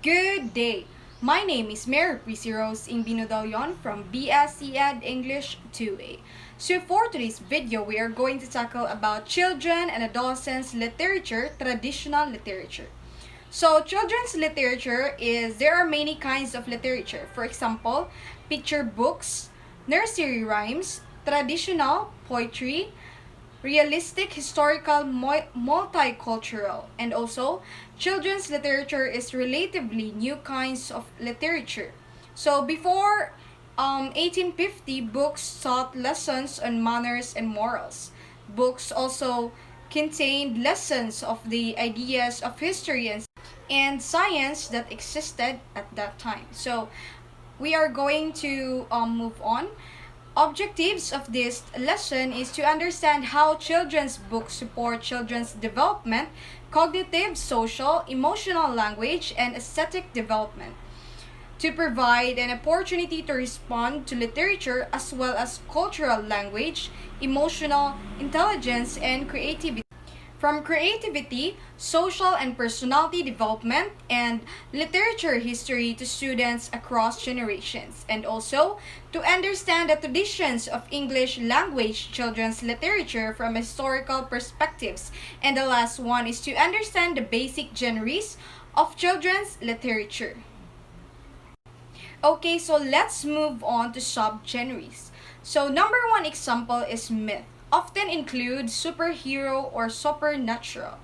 Good day. My name is Mary Prissy Rose Imbinodalyon from BSc Ed English 2A. So for today's video, we are going to tackle about children and adolescents literature, traditional literature. So children's literature is there are many kinds of literature. For example, picture books, nursery rhymes, traditional poetry, realistic, historical, multicultural, and also children's literature is relatively new kinds of literature. So before 1850, books taught lessons on manners and morals. Books also contained lessons of the ideas of history and science that existed at that time. So we are going to move on. Objectives of this lesson is to understand how children's books support children's development, cognitive, social, emotional language, and aesthetic development. To provide an opportunity to respond to literature as well as cultural language, emotional intelligence, and creativity. From creativity, social and personality development, and literature history to students across generations, and also to understand the traditions of English language children's literature from historical perspectives. And the last one is to understand the basic genres of children's literature. Okay, so let's move on to subgenres. So number one example is myth, often include superhero or supernatural.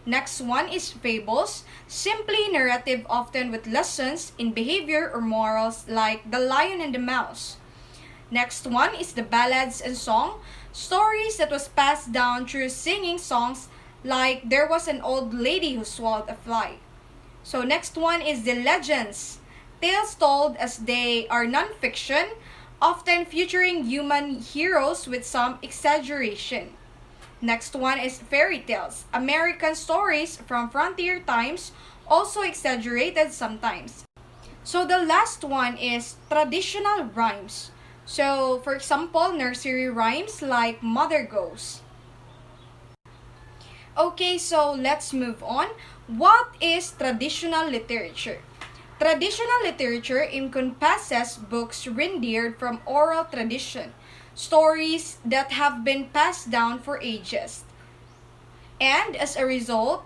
Next one is fables, simply narrative often with lessons in behavior or morals like The Lion and the Mouse. Next one is the ballads and song, stories that was passed down through singing songs like There Was an Old Lady Who Swallowed a Fly. So next one is the legends, tales told as they are non-fiction, often featuring human heroes with some exaggeration. Next one is fairy tales, American stories from frontier times, also exaggerated sometimes. So the last one is traditional rhymes. So for example, nursery rhymes like Mother Goes. Okay, so let's move on. What is traditional literature? Traditional literature encompasses books rendered from oral tradition, stories that have been passed down for ages, and as a result,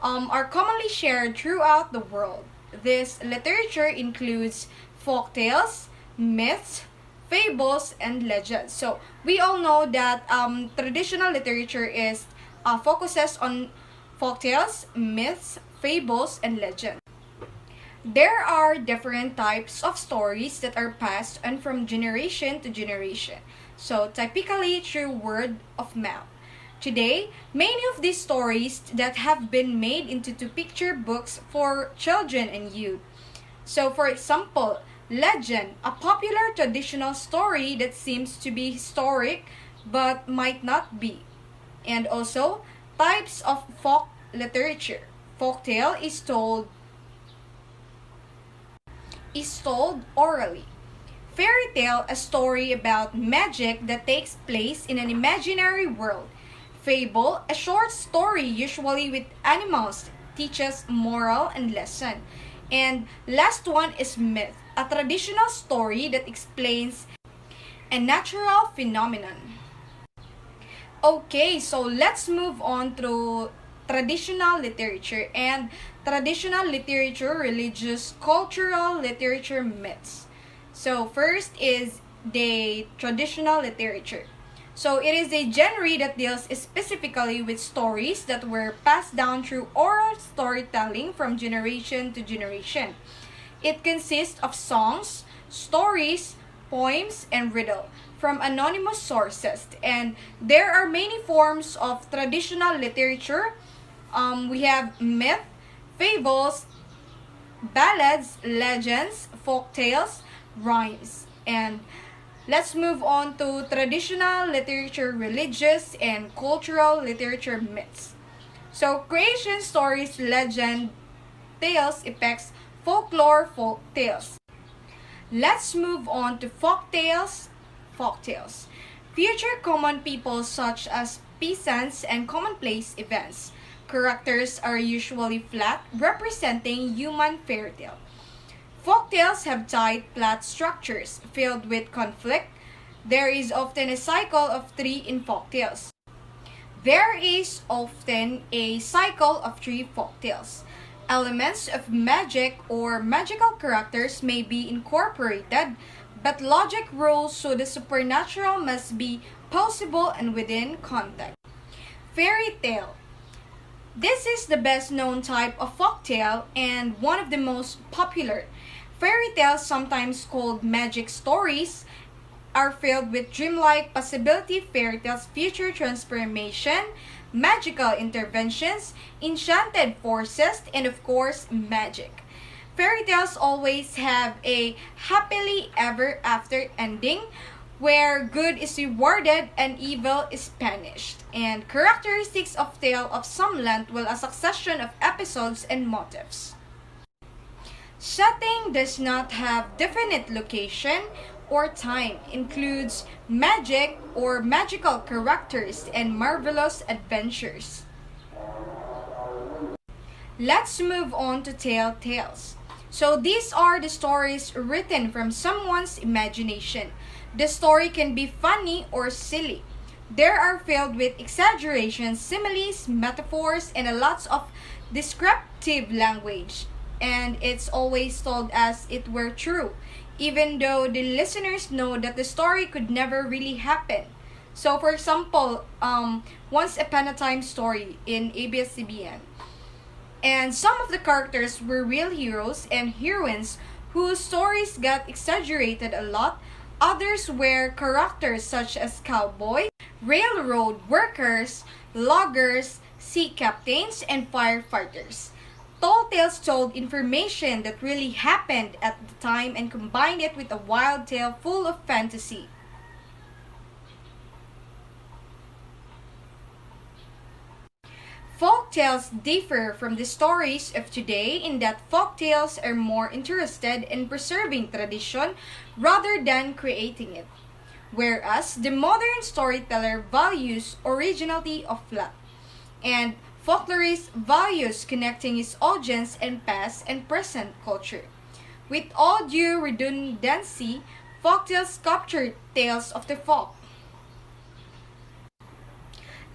are commonly shared throughout the world. This literature includes folk tales, myths, fables, and legends. So we all know that traditional literature is focuses on folk tales, myths, fables, and legends. There are different types of stories that are passed on from generation to generation, so typically through word of mouth. Today, many of these stories that have been made into picture books for children and youth. So for example, legend, a popular traditional story that seems to be historic but might not be. And also, types of folk literature. Folktale is told orally. Fairy tale, a story about magic that takes place in an imaginary world. Fable, a short story usually with animals, teaches moral and lesson. And last one is myth, a traditional story that explains a natural phenomenon. Okay, so let's move on to traditional literature and traditional literature, religious, cultural literature myths. So first is the traditional literature. So it is a genre that deals specifically with stories that were passed down through oral storytelling from generation to generation. It consists of songs, stories, poems, and riddle from anonymous sources. And there are many forms of traditional literature. We have myth, fables, ballads, legends, folk tales, rhymes. And let's move on to traditional literature, religious, and cultural literature myths. So creation stories, legend, tales, epics, folklore, folk tales. Let's move on to folk tales. Future common people such as peasants and commonplace events. characters are usually flat, representing human fairy tale. Folktales have tight plot structures filled with conflict. There is often a cycle of three in folktales. There is often a cycle of three folktales. Elements of magic or magical characters may be incorporated, but logic rules, so the supernatural must be possible and within context. Fairy tale. This is the best known type of folktale and one of the most popular. Fairy tales, sometimes called magic stories, are filled with dreamlike possibility. Fairy tales feature transformation, magical interventions, enchanted forces, and of course, magic. Fairy tales always have a happily ever after ending where good is rewarded and evil is punished. And characteristics of tale of some length will a succession of episodes and motifs. Setting does not have definite location or time, includes magic or magical characters and marvelous adventures. Let's move on to tale tales. So these are the stories written from someone's imagination. The story can be funny or silly. They are filled with exaggerations, similes, metaphors, and a lot of descriptive language. And it's always told as it were true, even though the listeners know that the story could never really happen. So, for example, Once Upon a Time story in ABS-CBN. And some of the characters were real heroes and heroines whose stories got exaggerated a lot. Others were characters such as cowboys, railroad workers, loggers, sea captains, and firefighters. Tall tales told information that really happened at the time and combined it with a wild tale full of fantasy. Folk tales differ from the stories of today in that folk tales are more interested in preserving tradition rather than creating it, whereas the modern storyteller values originality of plot, and folklorist values connecting his audience and past and present culture. With all due redundancy, folktales capture tales of the folk.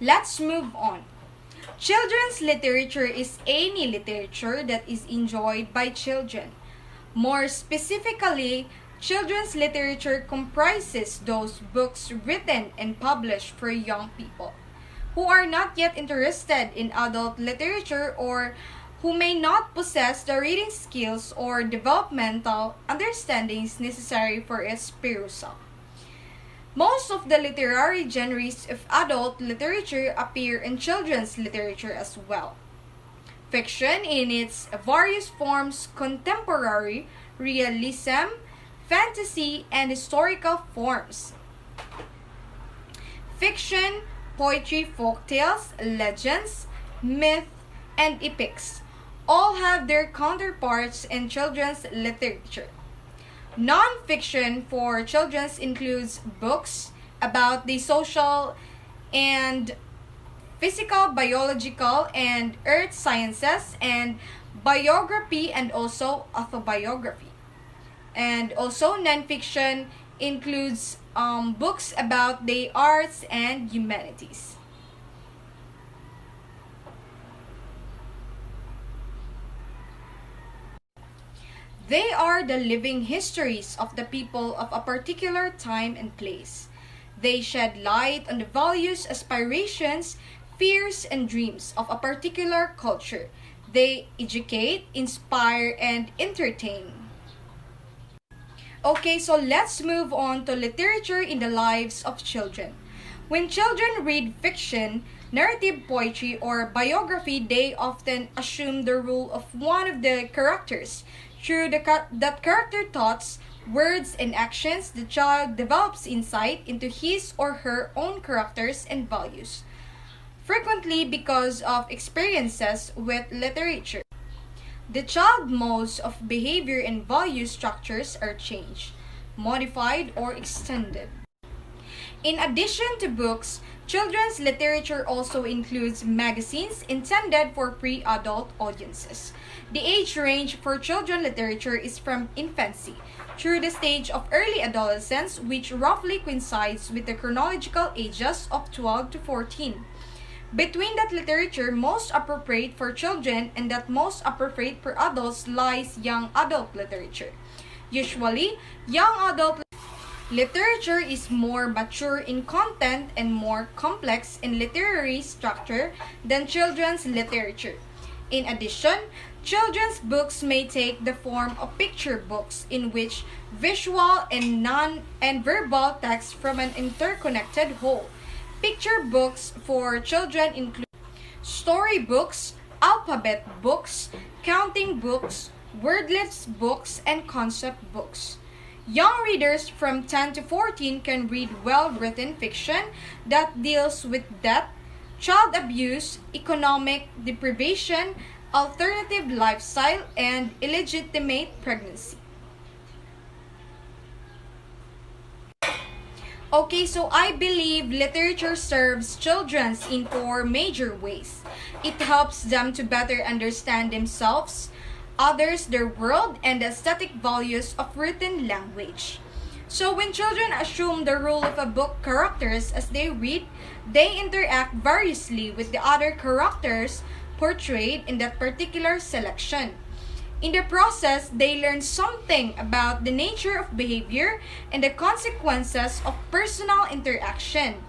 Let's move on. Children's literature is any literature that is enjoyed by children. More specifically, children's literature comprises those books written and published for young people who are not yet interested in adult literature or who may not possess the reading skills or developmental understandings necessary for its perusal. Most of the literary genres of adult literature appear in children's literature as well. Fiction in its various forms, contemporary, realism, fantasy, and historical forms. Fiction, poetry, folktales, legends, myth, and epics all have their counterparts in children's literature. Non-fiction for children includes books about the social and physical, biological, and earth sciences, and biography and also autobiography. And also non-fiction includes books about the arts and humanities. They are the living histories of the people of a particular time and place. They shed light on the values, aspirations, fears, and dreams of a particular culture. They educate, inspire, and entertain. Okay, so let's move on to literature in the lives of children. When children read fiction, narrative poetry, or biography, they often assume the role of one of the characters. Through that character thoughts, words, and actions, the child develops insight into his or her own characters and values, frequently because of experiences with literature. The child modes of behavior and value structures are changed, modified, or extended. In addition to books, children's literature also includes magazines intended for pre-adult audiences. The age range for children's literature is from infancy through the stage of early adolescence, which roughly coincides with the chronological ages of 12 to 14. Between that literature most appropriate for children and that most appropriate for adults lies young adult literature. Usually, young adult literature is more mature in content and more complex in literary structure than children's literature. In addition, children's books may take the form of picture books in which visual and non-verbal text from an interconnected whole. Picture books for children include storybooks, alphabet books, counting books, wordless books, and concept books. Young readers from 10 to 14 can read well-written fiction that deals with death, child abuse, economic deprivation, alternative lifestyle, and illegitimate pregnancy. Okay, so I believe literature serves children in four major ways. It helps them to better understand themselves, others, their world, and the aesthetic values of written language. So when children assume the role of a book characters as they read, they interact variously with the other characters portrayed in that particular selection. In the process, they learn something about the nature of behavior and the consequences of personal interaction.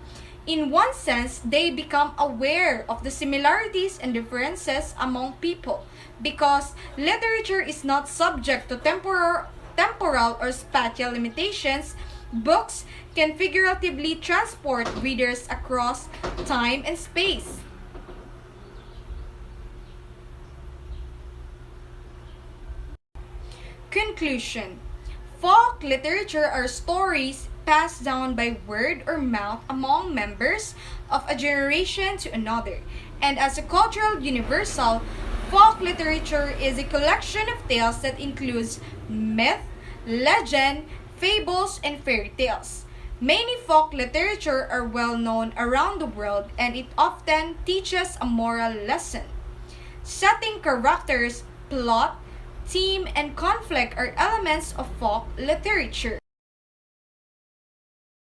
In one sense, they become aware of the similarities and differences among people because literature is not subject to temporal or spatial limitations. Books can figuratively transport readers across time and space. Conclusion. Folk literature are stories passed down by word or mouth among members of a generation to another. And as a cultural universal, folk literature is a collection of tales that includes myth, legend, fables, and fairy tales. Many folk literature are well known around the world and it often teaches a moral lesson. Setting characters, plot, theme, and conflict are elements of folk literature.